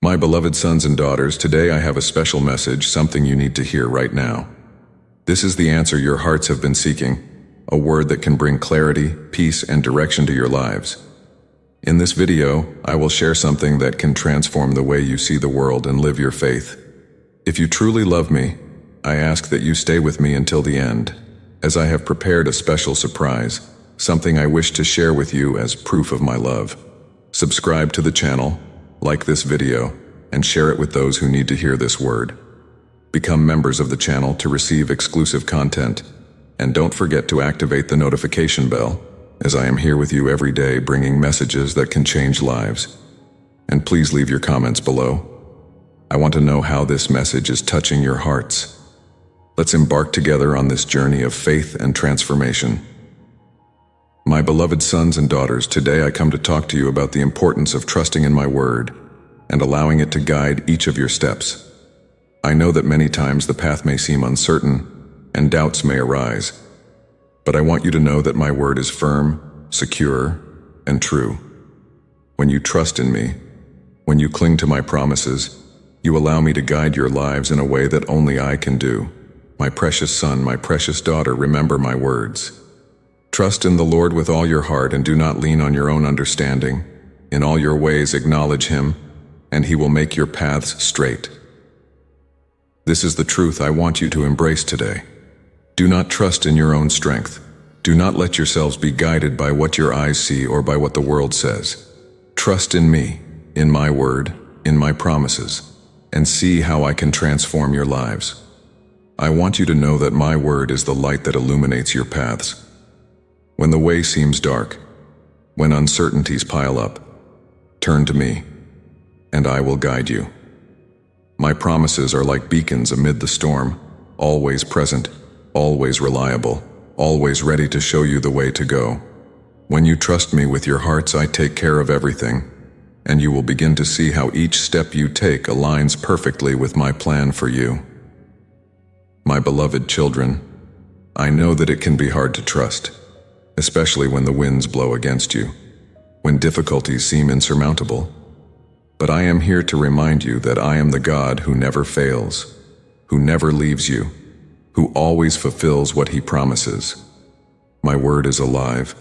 My beloved sons and daughters, today I have a special message, something you need to hear right now. This is the answer your hearts have been seeking, a word that can bring clarity, peace, and direction to your lives. In this video, I will share something that can transform the way you see the world and live your faith. If you truly love me, I ask that you stay with me until the end, as I have prepared a special surprise, something I wish to share with you as proof of my love. Subscribe to the channel, like this video, and share it with those who need to hear this word. Become members of the channel to receive exclusive content, and don't forget to activate the notification bell, as I am here with you every day bringing messages that can change lives. And please leave your comments below. I want to know how this message is touching your hearts. Let's embark together on this journey of faith and transformation. My beloved sons and daughters, today I come to talk to you about the importance of trusting in my word and allowing it to guide each of your steps. I know that many times the path may seem uncertain and doubts may arise, but I want you to know that my word is firm, secure, and true. When you trust in me, when you cling to my promises, you allow me to guide your lives in a way that only I can do. My precious son, my precious daughter, remember my words. Trust in the Lord with all your heart and do not lean on your own understanding. In all your ways acknowledge Him, and He will make your paths straight. This is the truth I want you to embrace today. Do not trust in your own strength. Do not let yourselves be guided by what your eyes see or by what the world says. Trust in me, in my word, in my promises, and see how I can transform your lives. I want you to know that my word is the light that illuminates your paths. When the way seems dark, when uncertainties pile up, turn to me, and I will guide you. My promises are like beacons amid the storm, always present, always reliable, always ready to show you the way to go. When you trust me with your hearts, I take care of everything, and you will begin to see how each step you take aligns perfectly with my plan for you. My beloved children, I know that it can be hard to trust, especially when the winds blow against you, when difficulties seem insurmountable. But I am here to remind you that I am the God who never fails, who never leaves you, who always fulfills what He promises. My word is alive,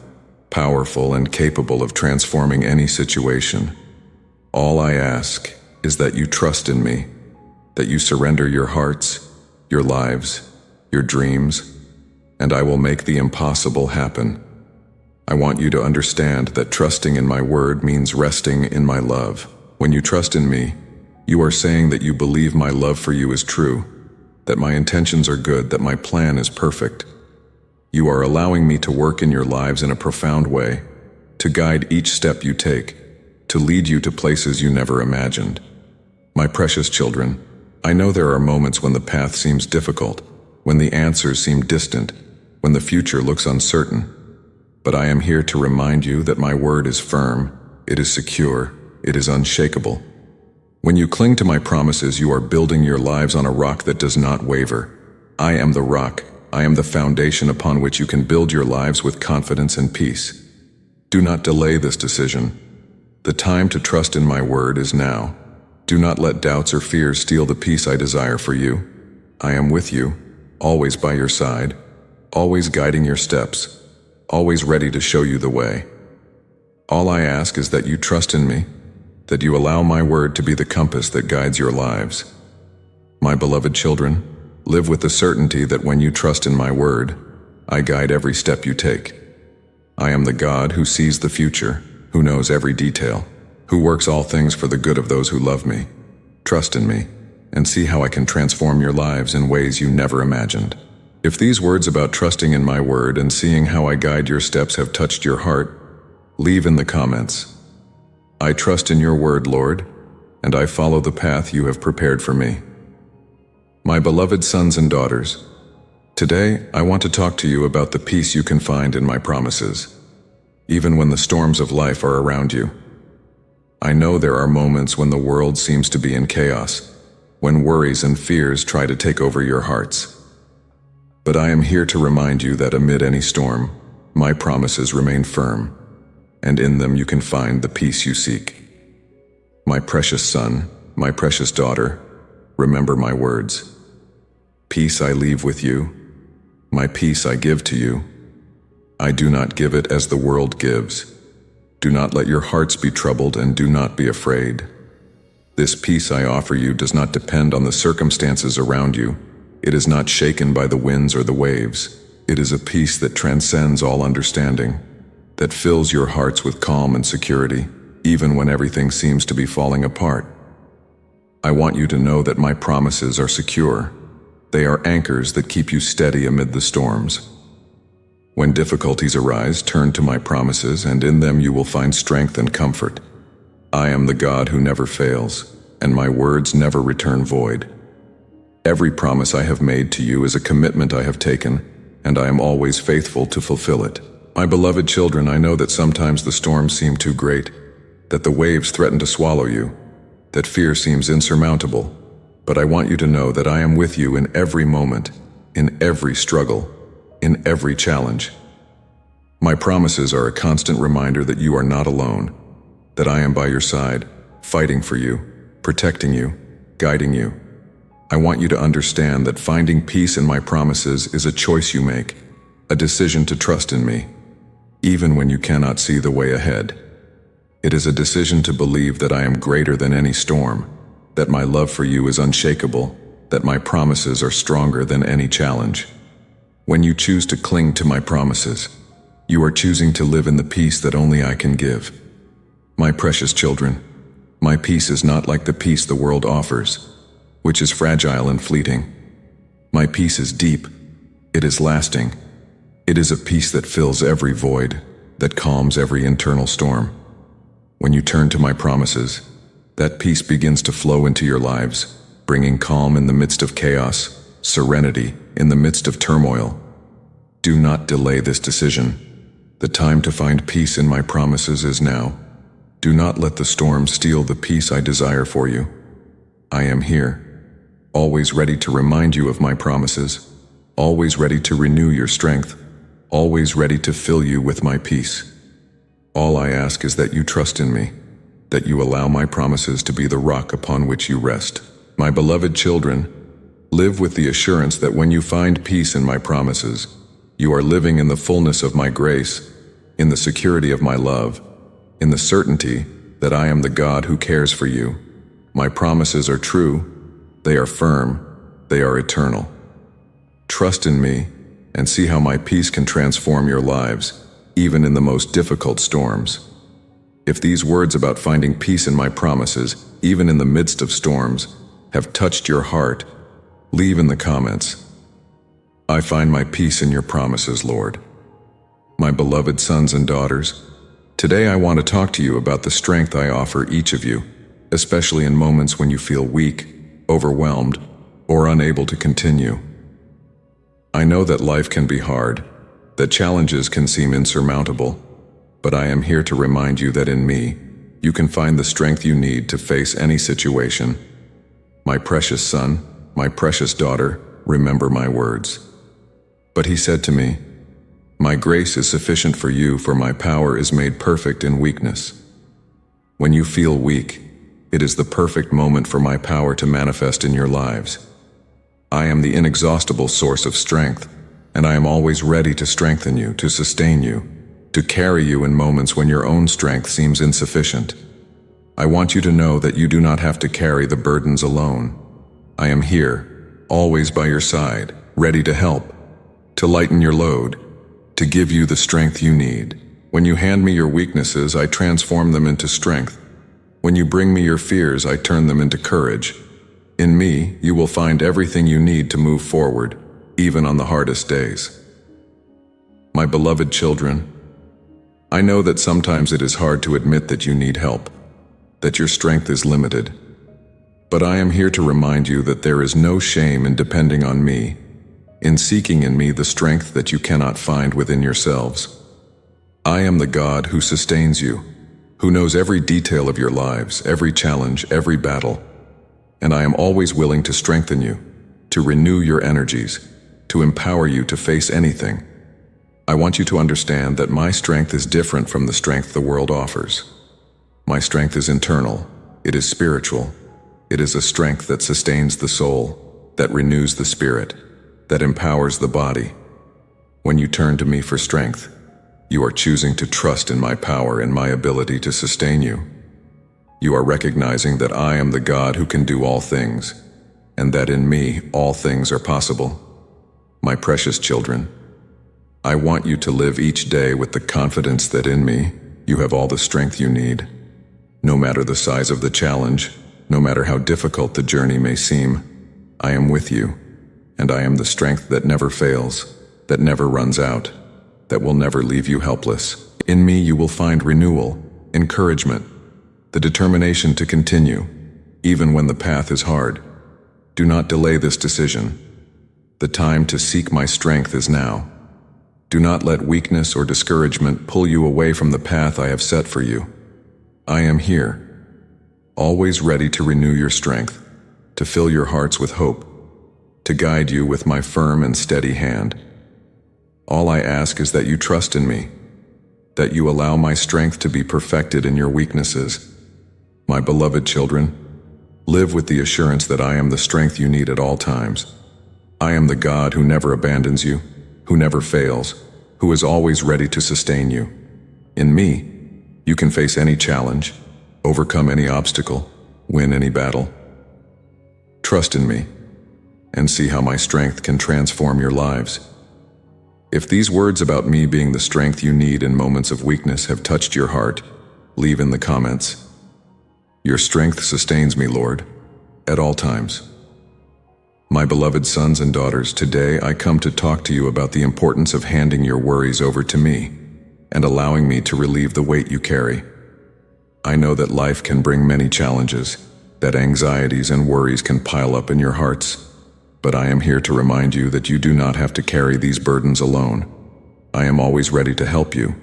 powerful, and capable of transforming any situation. All I ask is that you trust in me, that you surrender your hearts, your lives, your dreams, and I will make the impossible happen. I want you to understand that trusting in my word means resting in my love. When you trust in me, you are saying that you believe my love for you is true, that my intentions are good, that my plan is perfect. You are allowing me to work in your lives in a profound way, to guide each step you take, to lead you to places you never imagined. My precious children, I know there are moments when the path seems difficult, when the answers seem distant, when the future looks uncertain. But I am here to remind you that my word is firm, it is secure, it is unshakable. When you cling to my promises, you are building your lives on a rock that does not waver. I am the rock. I am the foundation upon which you can build your lives with confidence and peace. Do not delay this decision. The time to trust in my word is now. Do not let doubts or fears steal the peace I desire for you. I am with you, always by your side, always guiding your steps, always ready to show you the way. All I ask is that you trust in me, that you allow my word to be the compass that guides your lives. My beloved children, live with the certainty that when you trust in my word, I guide every step you take. I am the God who sees the future, who knows every detail, who works all things for the good of those who love me. Trust in me, and see how I can transform your lives in ways you never imagined. If these words about trusting in my word and seeing how I guide your steps have touched your heart, leave in the comments, I trust in your word, Lord, and I follow the path you have prepared for me. My beloved sons and daughters, today I want to talk to you about the peace you can find in my promises, even when the storms of life are around you. I know there are moments when the world seems to be in chaos, when worries and fears try to take over your hearts. But I am here to remind you that amid any storm, my promises remain firm, and in them you can find the peace you seek. My precious son, my precious daughter, remember my words. Peace I leave with you, my peace I give to you. I do not give it as the world gives. Do not let your hearts be troubled and do not be afraid. This peace I offer you does not depend on the circumstances around you. It is not shaken by the winds or the waves. It is a peace that transcends all understanding, that fills your hearts with calm and security, even when everything seems to be falling apart. I want you to know that my promises are secure. They are anchors that keep you steady amid the storms. When difficulties arise, turn to my promises, and in them you will find strength and comfort. I am the God who never fails, and my words never return void. Every promise I have made to you is a commitment I have taken, and I am always faithful to fulfill it. My beloved children, I know that sometimes the storms seem too great, that the waves threaten to swallow you, that fear seems insurmountable, but I want you to know that I am with you in every moment, in every struggle, in every challenge. My promises are a constant reminder that you are not alone, that I am by your side, fighting for you, protecting you, guiding you. I want you to understand that finding peace in my promises is a choice you make, a decision to trust in me, even when you cannot see the way ahead. It is a decision to believe that I am greater than any storm, that my love for you is unshakable, that my promises are stronger than any challenge. When you choose to cling to my promises, you are choosing to live in the peace that only I can give. My precious children, my peace is not like the peace the world offers, which is fragile and fleeting. My peace is deep. It is lasting. It is a peace that fills every void, that calms every internal storm. When you turn to my promises, that peace begins to flow into your lives, bringing calm in the midst of chaos, serenity in the midst of turmoil. Do not delay this decision. The time to find peace in my promises is now. Do not let the storm steal the peace I desire for you. I am here, always ready to remind you of my promises, always ready to renew your strength, always ready to fill you with my peace. All I ask is that you trust in me, that you allow my promises to be the rock upon which you rest. My beloved children, live with the assurance that when you find peace in my promises, you are living in the fullness of my grace, in the security of my love, in the certainty that I am the God who cares for you. My promises are true, they are firm, they are eternal. Trust in me and see how my peace can transform your lives, even in the most difficult storms. If these words about finding peace in my promises, even in the midst of storms, have touched your heart, leave in the comments, "I find my peace in your promises, Lord." My beloved sons and daughters, today I want to talk to you about the strength I offer each of you, especially in moments when you feel weak, overwhelmed, or unable to continue. I know that life can be hard, that challenges can seem insurmountable, but I am here to remind you that in me, you can find the strength you need to face any situation. My precious son, my precious daughter, remember my words. But he said to me, "My grace is sufficient for you, for my power is made perfect in weakness." When you feel weak, it is the perfect moment for my power to manifest in your lives. I am the inexhaustible source of strength, and I am always ready to strengthen you, to sustain you, to carry you in moments when your own strength seems insufficient. I want you to know that you do not have to carry the burdens alone. I am here, always by your side, ready to help, to lighten your load, to give you the strength you need. When you hand me your weaknesses, I transform them into strength. When you bring me your fears, I turn them into courage. In me, you will find everything you need to move forward, even on the hardest days. My beloved children, I know that sometimes it is hard to admit that you need help, that your strength is limited. But I am here to remind you that there is no shame in depending on me, in seeking in me the strength that you cannot find within yourselves. I am the God who sustains you, who knows every detail of your lives, every challenge, every battle. And I am always willing to strengthen you, to renew your energies, to empower you to face anything. I want you to understand that my strength is different from the strength the world offers. My strength is internal, it is spiritual, It is a strength that sustains the soul, that renews the spirit, that empowers the body. When you turn to me for strength, you are choosing to trust in my power and my ability to sustain you. You are recognizing that I am the God who can do all things, and that in me all things are possible. My precious children, I want you to live each day with the confidence that in me you have all the strength you need. No matter the size of the challenge, no matter how difficult the journey may seem, I am with you, and I am the strength that never fails, that never runs out, that will never leave you helpless. In me you will find renewal, encouragement, the determination to continue, even when the path is hard. Do not delay this decision. The time to seek my strength is now. Do not let weakness or discouragement pull you away from the path I have set for you. I am here, always ready to renew your strength, to fill your hearts with hope, to guide you with my firm and steady hand. All I ask is that you trust in me, that you allow my strength to be perfected in your weaknesses. My beloved children, live with the assurance that I am the strength you need at all times. I am the God who never abandons you, who never fails, who is always ready to sustain you. In me, you can face any challenge, overcome any obstacle, win any battle. Trust in me, and see how my strength can transform your lives. If these words about me being the strength you need in moments of weakness have touched your heart, leave in the comments. Your strength sustains me, Lord, at all times. My beloved sons and daughters, today I come to talk to you about the importance of handing your worries over to me and allowing me to relieve the weight you carry. I know that life can bring many challenges, that anxieties and worries can pile up in your hearts. But I am here to remind you that you do not have to carry these burdens alone. I am always ready to help you,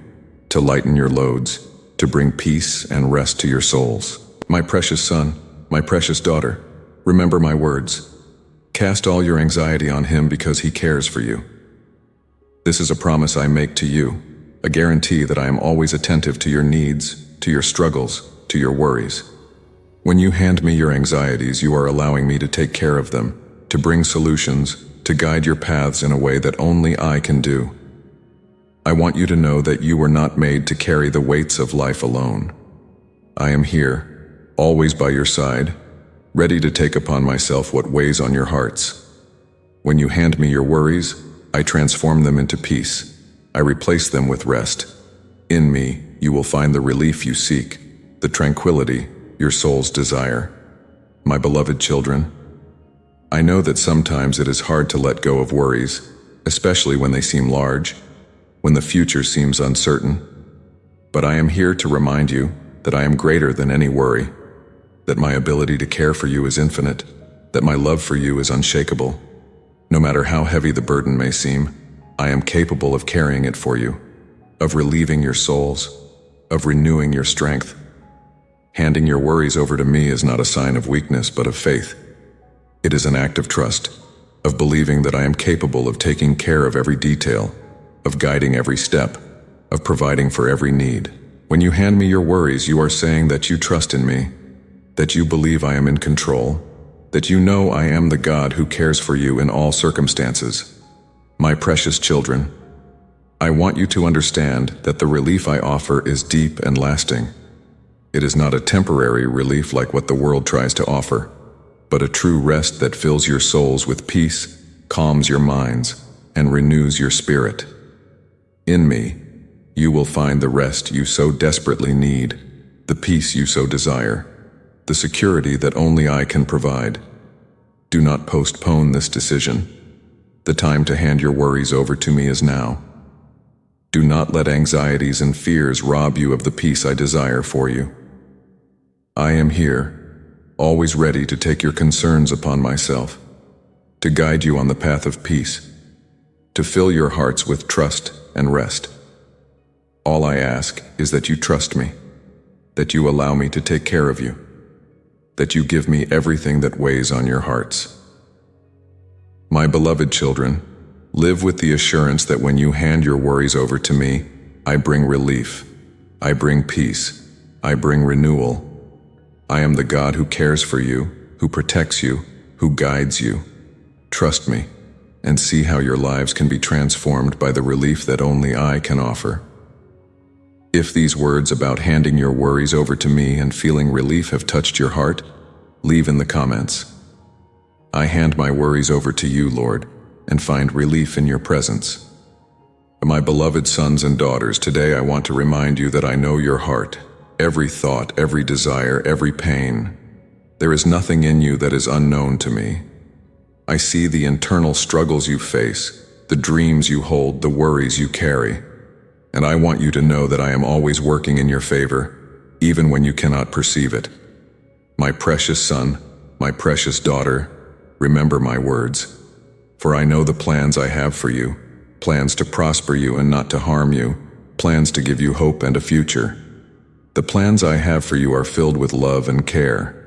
to lighten your loads, to bring peace and rest to your souls. My precious son, my precious daughter, remember my words. Cast all your anxiety on him because he cares for you. This is a promise I make to you, a guarantee that I am always attentive to your needs, to your struggles, to your worries. When you hand me your anxieties, you are allowing me to take care of them, to bring solutions, to guide your paths in a way that only I can do. I want you to know that you were not made to carry the weights of life alone. I am here, always by your side, ready to take upon myself what weighs on your hearts. When you hand me your worries, I transform them into peace. I replace them with rest. In me, you will find the relief you seek, the tranquility your soul's desire. My beloved children, I know that sometimes it is hard to let go of worries, especially when they seem large, when the future seems uncertain. But I am here to remind you that I am greater than any worry, that my ability to care for you is infinite, that my love for you is unshakable. No matter how heavy the burden may seem, I am capable of carrying it for you, of relieving your souls, of renewing your strength. Handing your worries over to me is not a sign of weakness but of faith. It is an act of trust, of believing that I am capable of taking care of every detail, of guiding every step, of providing for every need. When you hand me your worries, you are saying that you trust in me, that you believe I am in control, that you know I am the God who cares for you in all circumstances. My precious children, I want you to understand that the relief I offer is deep and lasting. It is not a temporary relief like what the world tries to offer, but a true rest that fills your souls with peace, calms your minds, and renews your spirit. In me, you will find the rest you so desperately need, the peace you so desire, the security that only I can provide. Do not postpone this decision. The time to hand your worries over to me is now. Do not let anxieties and fears rob you of the peace I desire for you. I am here, always ready to take your concerns upon myself, to guide you on the path of peace, to fill your hearts with trust and rest. All I ask is that you trust me, that you allow me to take care of you, that you give me everything that weighs on your hearts. My beloved children, live with the assurance that when you hand your worries over to me, I bring relief, I bring peace, I bring renewal. I am the God who cares for you, who protects you, who guides you. Trust me, and see how your lives can be transformed by the relief that only I can offer. If these words about handing your worries over to me and feeling relief have touched your heart, leave in the comments. I hand my worries over to you, Lord, and find relief in your presence. My beloved sons and daughters, today I want to remind you that I know your heart, every thought, every desire, every pain. There is nothing in you that is unknown to me. I see the internal struggles you face, the dreams you hold, the worries you carry. And I want you to know that I am always working in your favor, even when you cannot perceive it. My precious son, my precious daughter, remember my words. For I know the plans I have for you, plans to prosper you and not to harm you, plans to give you hope and a future. The plans I have for you are filled with love and care.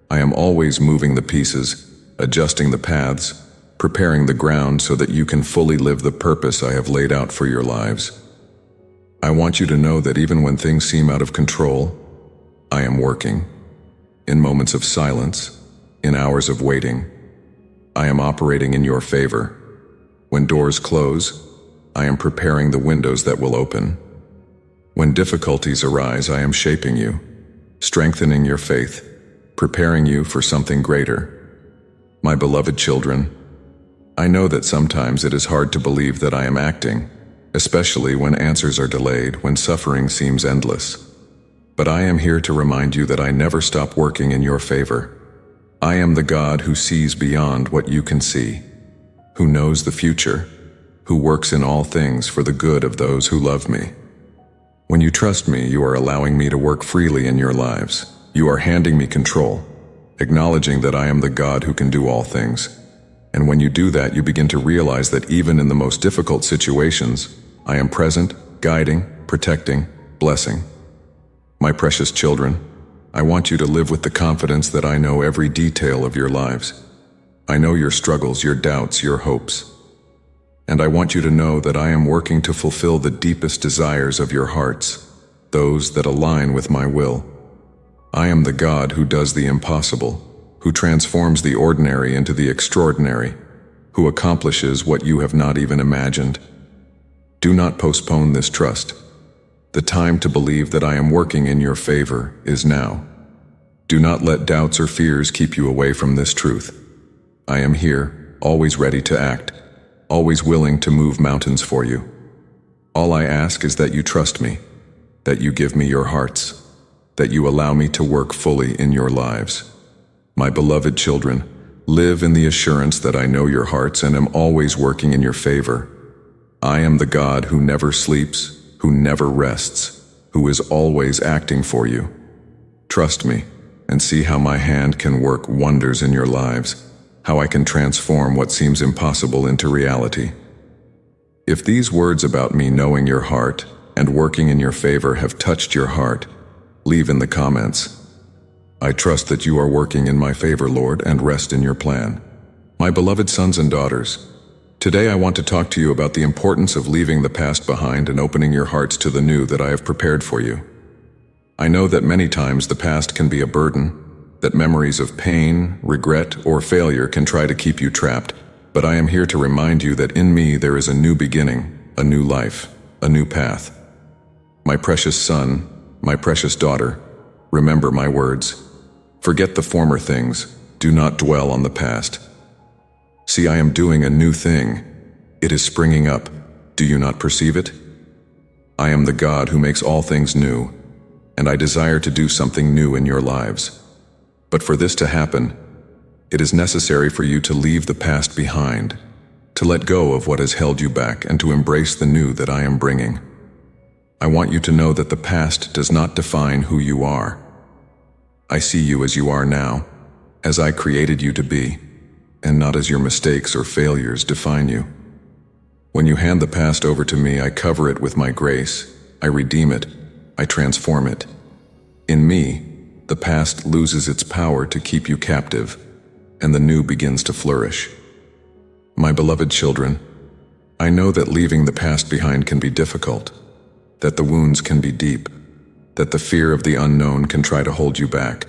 I am always moving the pieces, adjusting the paths, preparing the ground so that you can fully live the purpose I have laid out for your lives. I want you to know that even when things seem out of control, I am working. In moments of silence, in hours of waiting, I am operating in your favor. When doors close, I am preparing the windows that will open. When difficulties arise, I am shaping you, strengthening your faith, preparing you for something greater. My beloved children, I know that sometimes it is hard to believe that I am acting, especially when answers are delayed, when suffering seems endless. But I am here to remind you that I never stop working in your favor. I am the God who sees beyond what you can see, who knows the future, who works in all things for the good of those who love me. When you trust me, you are allowing me to work freely in your lives. You are handing me control, acknowledging that I am the God who can do all things. And when you do that, you begin to realize that even in the most difficult situations, I am present, guiding, protecting, blessing. My precious children, I want you to live with the confidence that I know every detail of your lives. I know your struggles, your doubts, your hopes. And I want you to know that I am working to fulfill the deepest desires of your hearts, those that align with my will. I am the God who does the impossible, who transforms the ordinary into the extraordinary, who accomplishes what you have not even imagined. Do not postpone this trust. The time to believe that I am working in your favor is now. Do not let doubts or fears keep you away from this truth. I am here, always ready to act, always willing to move mountains for you. All I ask is that you trust me, that you give me your hearts, that you allow me to work fully in your lives. My beloved children, live in the assurance that I know your hearts and am always working in your favor. I am the God who never sleeps, who never rests, who is always acting for you. Trust me and see how my hand can work wonders in your lives, how I can transform what seems impossible into reality. If these words about me knowing your heart and working in your favor have touched your heart, leave in the comments. I trust that you are working in my favor, Lord, and rest in your plan. My beloved sons and daughters, today I want to talk to you about the importance of leaving the past behind and opening your hearts to the new that I have prepared for you. I know that many times the past can be a burden, that memories of pain, regret, or failure can try to keep you trapped, but I am here to remind you that in me there is a new beginning, a new life, a new path. My precious son, my precious daughter, remember my words. Forget the former things, do not dwell on the past. See, I am doing a new thing. It is springing up. Do you not perceive it? I am the God who makes all things new, and I desire to do something new in your lives. But for this to happen, it is necessary for you to leave the past behind, to let go of what has held you back, and to embrace the new that I am bringing. I want you to know that the past does not define who you are. I see you as you are now, as I created you to be, and not as your mistakes or failures define you. When you hand the past over to me, I cover it with my grace, I redeem it, I transform it. In me, the past loses its power to keep you captive, and the new begins to flourish. My beloved children, I know that leaving the past behind can be difficult, that the wounds can be deep, that the fear of the unknown can try to hold you back.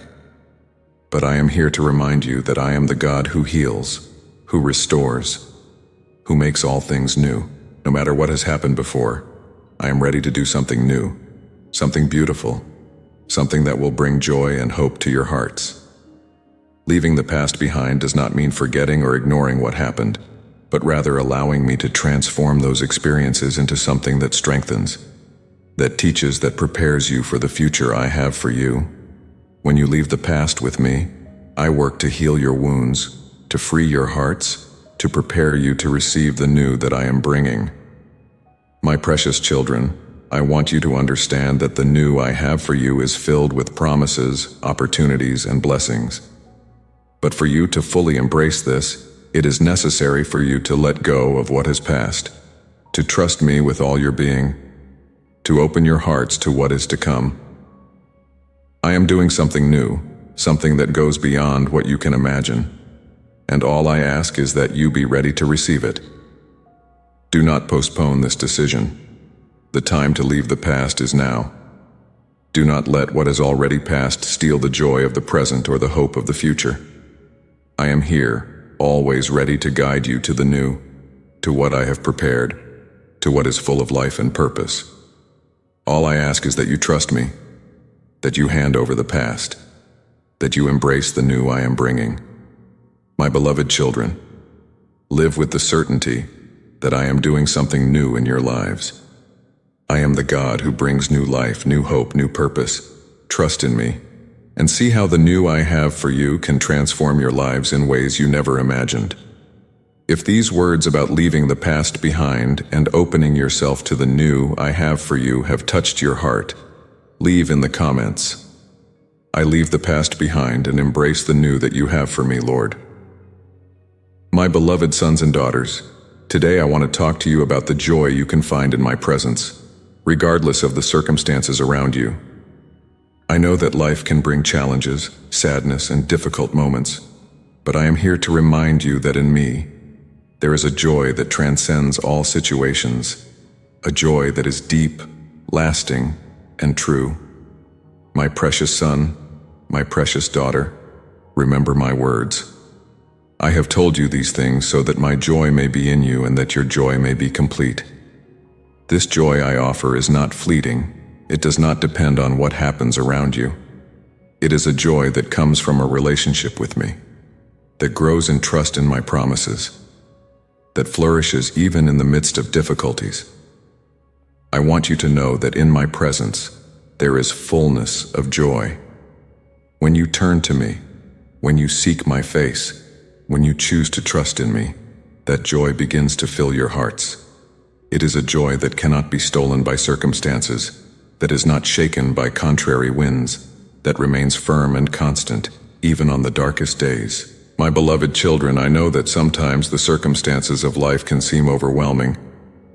but I am here to remind you that I am the God who heals, who restores, who makes all things new. No matter what has happened before, I am ready to do something new, something beautiful, something that will bring joy and hope to your hearts. Leaving the past behind does not mean forgetting or ignoring what happened, but rather allowing me to transform those experiences into something that strengthens, that teaches, that prepares you for the future I have for you. When you leave the past with me, I work to heal your wounds, to free your hearts, to prepare you to receive the new that I am bringing. My precious children, I want you to understand that the new I have for you is filled with promises, opportunities, and blessings. But for you to fully embrace this, it is necessary for you to let go of what has passed, to trust me with all your being, to open your hearts to what is to come. I am doing something new, something that goes beyond what you can imagine, and all I ask is that you be ready to receive it. Do not postpone this decision. The time to leave the past is now. Do not let what has already passed steal the joy of the present or the hope of the future. I am here, always ready to guide you to the new, to what I have prepared, to what is full of life and purpose. All I ask is that you trust me, that you hand over the past, that you embrace the new I am bringing. My beloved children, live with the certainty that I am doing something new in your lives. I am the God who brings new life, new hope, new purpose. Trust in me, and see how the new I have for you can transform your lives in ways you never imagined. If these words about leaving the past behind and opening yourself to the new I have for you have touched your heart, leave in the comments, "I leave the past behind and embrace the new that you have for me, Lord." My beloved sons and daughters, today I want to talk to you about the joy you can find in my presence, regardless of the circumstances around you. I know that life can bring challenges, sadness, and difficult moments, but I am here to remind you that in me, there is a joy that transcends all situations, a joy that is deep, lasting, and true. My precious son, my precious daughter, remember my words. I have told you these things so that my joy may be in you and that your joy may be complete. This joy I offer is not fleeting. It does not depend on what happens around you. It is a joy that comes from a relationship with me, that grows in trust in my promises, that flourishes even in the midst of difficulties. I want you to know that in my presence, there is fullness of joy. When you turn to me, when you seek my face, when you choose to trust in me, that joy begins to fill your hearts. It is a joy that cannot be stolen by circumstances, that is not shaken by contrary winds, that remains firm and constant, even on the darkest days. My beloved children, I know that sometimes the circumstances of life can seem overwhelming,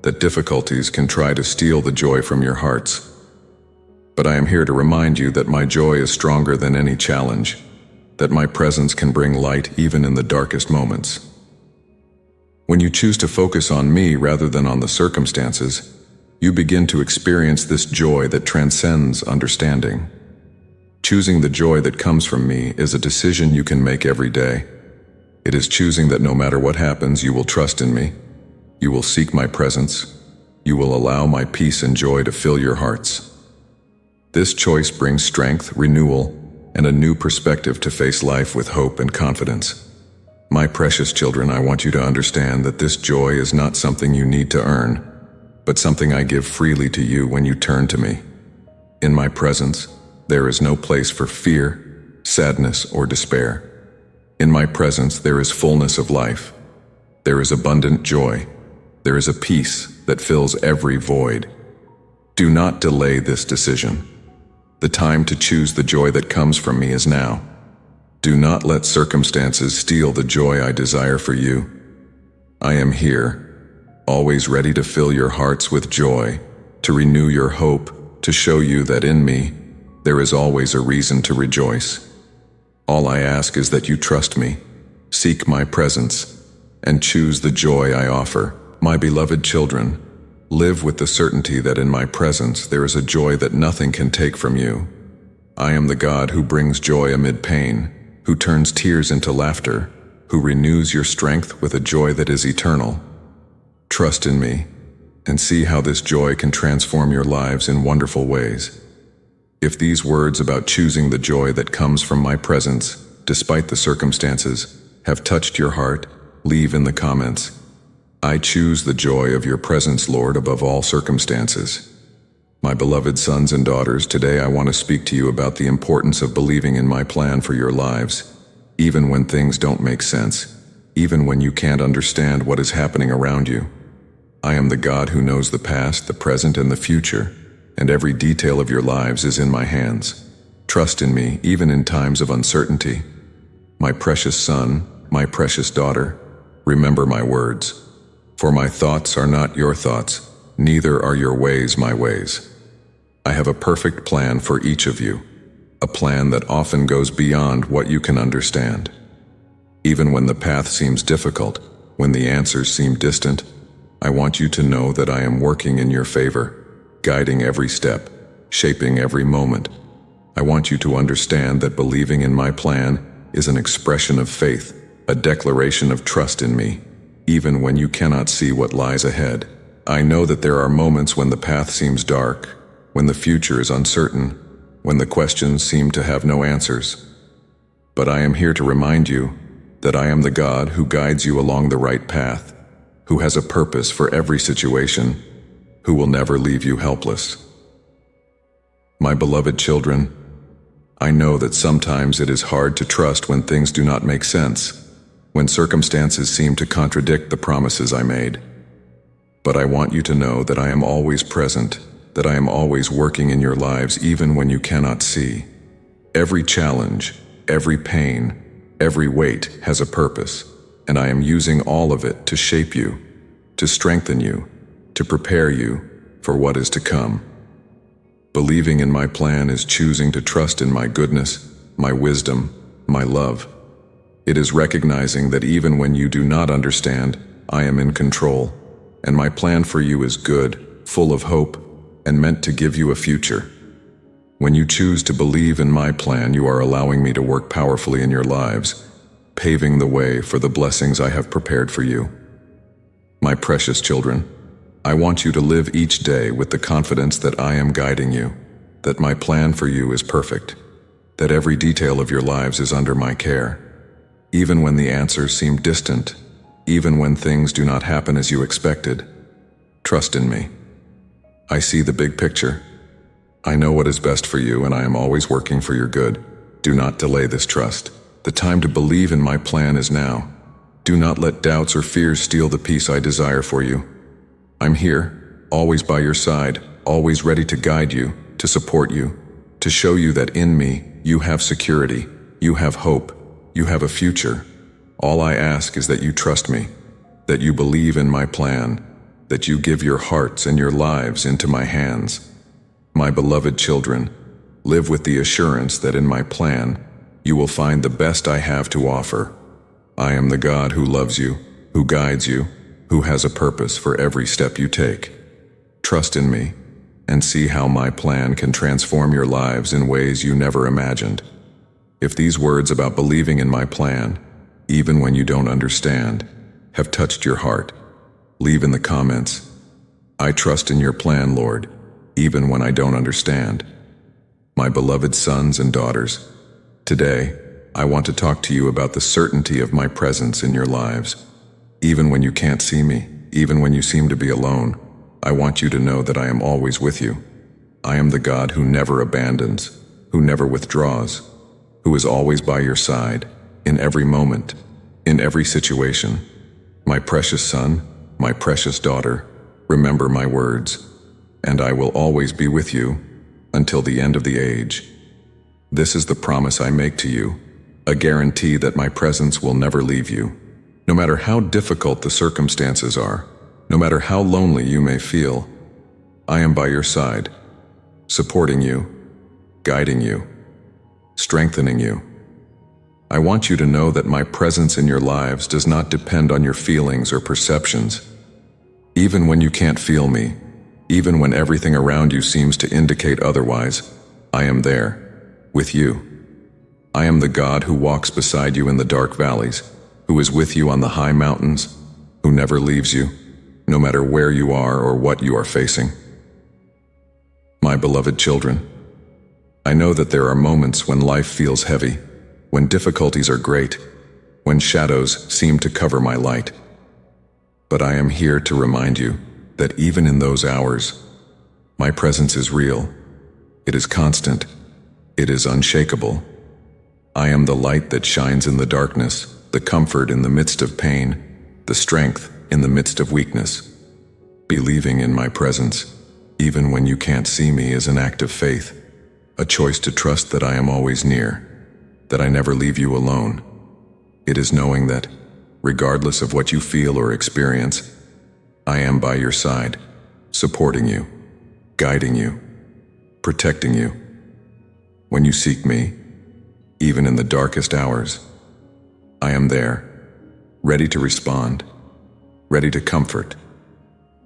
that difficulties can try to steal the joy from your hearts. But I am here to remind you that my joy is stronger than any challenge, that my presence can bring light even in the darkest moments. When you choose to focus on me rather than on the circumstances, you begin to experience this joy that transcends understanding. Choosing the joy that comes from me is a decision you can make every day. It is choosing that no matter what happens, you will trust in me, you will seek my presence, you will allow my peace and joy to fill your hearts. This choice brings strength, renewal, and a new perspective to face life with hope and confidence. My precious children, I want you to understand that this joy is not something you need to earn, but something I give freely to you when you turn to me. In my presence, there is no place for fear, sadness, or despair. In my presence, there is fullness of life. There is abundant joy. There is a peace that fills every void. Do not delay this decision. The time to choose the joy that comes from me is now. Do not let circumstances steal the joy I desire for you. I am here, always ready to fill your hearts with joy, to renew your hope, to show you that in me, there is always a reason to rejoice. All I ask is that you trust me, seek my presence, and choose the joy I offer. My beloved children, live with the certainty that in my presence there is a joy that nothing can take from you. I am the God who brings joy amid pain, who turns tears into laughter, who renews your strength with a joy that is eternal. Trust in me, and see how this joy can transform your lives in wonderful ways. If these words about choosing the joy that comes from my presence, despite the circumstances, have touched your heart, leave in the comments. I choose the joy of your presence, Lord, above all circumstances. My beloved sons and daughters, today I want to speak to you about the importance of believing in my plan for your lives, even when things don't make sense, even when you can't understand what is happening around you. I am the God who knows the past, the present, and the future, and every detail of your lives is in my hands. Trust in me, even in times of uncertainty. My precious son, my precious daughter, remember my words. For my thoughts are not your thoughts, neither are your ways my ways. I have a perfect plan for each of you, a plan that often goes beyond what you can understand. Even when the path seems difficult, when the answers seem distant, I want you to know that I am working in your favor, guiding every step, shaping every moment. I want you to understand that believing in my plan is an expression of faith, a declaration of trust in me, even when you cannot see what lies ahead. I know that there are moments when the path seems dark, when the future is uncertain, when the questions seem to have no answers. But I am here to remind you that I am the God who guides you along the right path, who has a purpose for every situation, who will never leave you helpless. My beloved children, I know that sometimes it is hard to trust when things do not make sense, when circumstances seem to contradict the promises I made. But I want you to know that I am always present, that I am always working in your lives even when you cannot see. Every challenge, every pain, every weight has a purpose, and I am using all of it to shape you, to strengthen you, to prepare you for what is to come. Believing in my plan is choosing to trust in my goodness, my wisdom, my love. It is recognizing that even when you do not understand, I am in control, and my plan for you is good, full of hope, and meant to give you a future. When you choose to believe in my plan, you are allowing me to work powerfully in your lives, paving the way for the blessings I have prepared for you. My precious children, I want you to live each day with the confidence that I am guiding you, that my plan for you is perfect, that every detail of your lives is under my care. Even when the answers seem distant, even when things do not happen as you expected, trust in me. I see the big picture. I know what is best for you, and I am always working for your good. Do not delay this trust. The time to believe in my plan is now. Do not let doubts or fears steal the peace I desire for you. I'm here, always by your side, always ready to guide you, to support you, to show you that in me, you have security, you have hope, you have a future. All I ask is that you trust me, that you believe in my plan, that you give your hearts and your lives into my hands. My beloved children, live with the assurance that in my plan, you will find the best I have to offer. I am the God who loves you, who guides you, who has a purpose for every step you take. Trust in me, and see how my plan can transform your lives in ways you never imagined. If these words about believing in my plan, even when you don't understand, have touched your heart, leave in the comments, I trust in your plan, Lord, even when I don't understand. My beloved sons and daughters, today, I want to talk to you about the certainty of my presence in your lives. Even when you can't see me, even when you seem to be alone, I want you to know that I am always with you. I am the God who never abandons, who never withdraws, who is always by your side, in every moment, in every situation. My precious son, my precious daughter, remember my words, and I will always be with you until the end of the age. This is the promise I make to you, a guarantee that my presence will never leave you. No matter how difficult the circumstances are, no matter how lonely you may feel, I am by your side, supporting you, guiding you, strengthening you. I want you to know that my presence in your lives does not depend on your feelings or perceptions. Even when you can't feel me, even when everything around you seems to indicate otherwise, I am there, with you. I am the God who walks beside you in the dark valleys, who is with you on the high mountains, who never leaves you, no matter where you are or what you are facing. My beloved children, I know that there are moments when life feels heavy, when difficulties are great, when shadows seem to cover my light. But I am here to remind you that even in those hours, my presence is real. It is constant. It is unshakable. I am the light that shines in the darkness, the comfort in the midst of pain, the strength in the midst of weakness. Believing in my presence, even when you can't see me, is an act of faith, a choice to trust that I am always near, that I never leave you alone. It is knowing that, regardless of what you feel or experience, I am by your side, supporting you, guiding you, protecting you. When you seek me, even in the darkest hours, I am there, ready to respond, ready to comfort,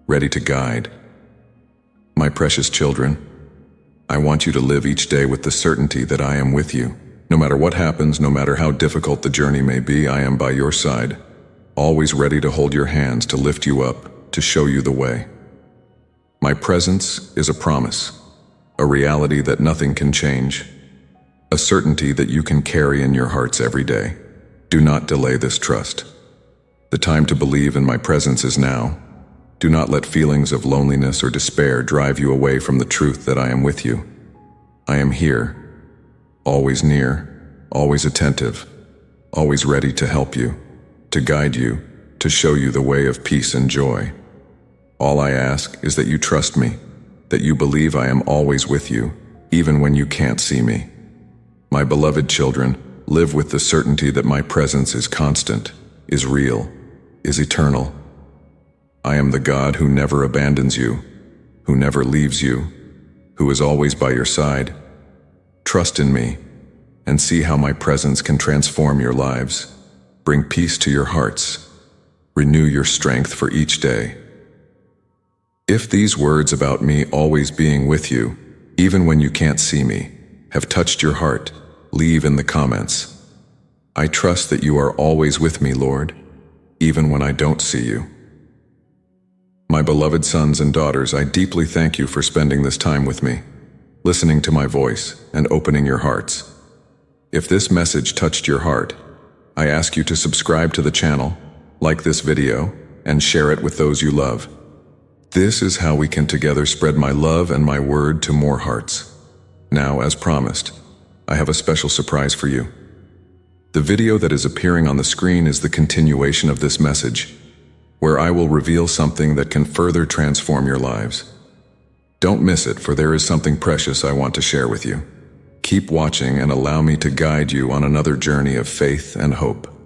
ready to guide. My precious children, I want you to live each day with the certainty that I am with you. No matter what happens, no matter how difficult the journey may be, I am by your side, always ready to hold your hands, to lift you up, to show you the way. My presence is a promise, a reality that nothing can change, a certainty that you can carry in your hearts every day. Do not delay this trust. The time to believe in my presence is now. Do not let feelings of loneliness or despair drive you away from the truth that I am with you. I am here, always near, always attentive, always ready to help you, to guide you, to show you the way of peace and joy. All I ask is that you trust me, that you believe I am always with you, even when you can't see me. My beloved children, live with the certainty that my presence is constant, is real, is eternal. I am the God who never abandons you, who never leaves you, who is always by your side. Trust in me, and see how my presence can transform your lives, bring peace to your hearts, renew your strength for each day. If these words about me always being with you, even when you can't see me, have touched your heart, leave in the comments. I trust that you are always with me, Lord, even when I don't see you. My beloved sons and daughters, I deeply thank you for spending this time with me, listening to my voice and opening your hearts. If this message touched your heart, I ask you to subscribe to the channel, like this video, and share it with those you love. This is how we can together spread my love and my word to more hearts. Now, as promised, I have a special surprise for you. The video that is appearing on the screen is the continuation of this message, where I will reveal something that can further transform your lives. Don't miss it, for there is something precious I want to share with you. Keep watching and allow me to guide you on another journey of faith and hope.